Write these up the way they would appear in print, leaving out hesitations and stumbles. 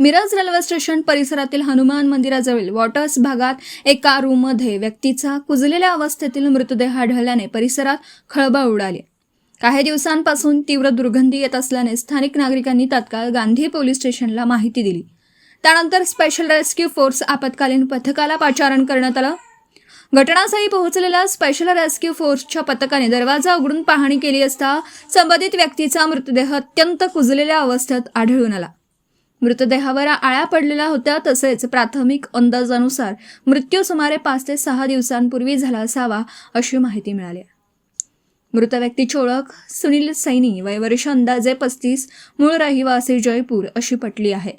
Miraj railway station परिसरातील Hanuman मंदिराजवळील waters भागात एका रूममध्ये व्यक्तीचा कुजलेल्या अवस्थेतील मृतदेह आढळल्याने परिसरात खळबळ उडाली। काही दिवसांपासून तीव्र दुर्गंधी येत असल्याने स्थानिक नागरिकांनी तात्काळ गांधी पोलीस स्टेशनला माहिती दिली। त्यानंतर स्पेशल रेस्क्यू फोर्स आपत्कालीन पथकाला पाचारण करण्यात आलं। घटनास्थळी पोहोचलेल्या स्पेशल रेस्क्यू फोर्सच्या पथकाने दरवाजा उघडून पाहणी केली असता संबंधित व्यक्तीचा मृतदेह अत्यंत कुजलेल्या अवस्थेत आढळून आला। मृतदेहावर आळ्या पडलेल्या होत्या, तसेच प्राथमिक अंदाजानुसार मृत्यू सुमारे 5 ते 6 दिवसांपूर्वी झाला असावा अशी माहिती मिळाली। मृत व्यक्तीची ओळख सुनील सैनी, वय वर्ष अंदाजे 35, मूळ रहिवासी जयपूर अशी पटली आहे।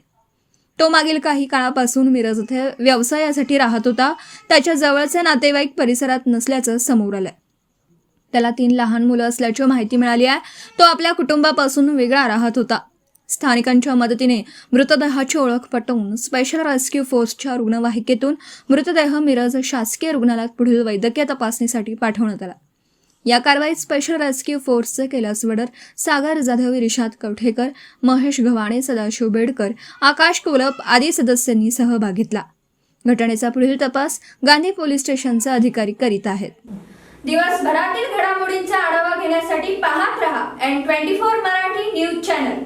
तो मागील काही काळापासून मिरज येथे व्यवसायासाठी राहत होता। त्याच्या जवळचे नातेवाईक परिसरात नसल्याचं समोर आलंय। त्याला 3 लहान मुलं असल्याची माहिती मिळाली आहे। तो आपल्या कुटुंबापासून वेगळा राहत होता। स्थानिकांच्या मदतीने मृतदेहाची ओळख पटवून स्पेशल रेस्क्यू फोर्सच्या रुग्णवाहिकेतून मृतदेह मिरज शासकीय रुग्णालयात पुढील वैद्यकीय तपासणीसाठी पाठवण्यात आला। या कारवाईत स्पेशल रेस्क्यू फोर्सचे कैलास वडर, सागर जाधव, रिशाद कवठेकर, महेश गव्हाणे, सदाशिव बेडकर, आकाश कोलप आदी सदस्यांनी सहभाग घेतला। घटनेचा पुढील तपास गांधी पोलीस स्टेशनचे अधिकारी करीत आहेत। दिवसभरातील घडामोडींचा आढावा घेण्यासाठी पाहत रहा N24 मराठी न्यूज चॅनल।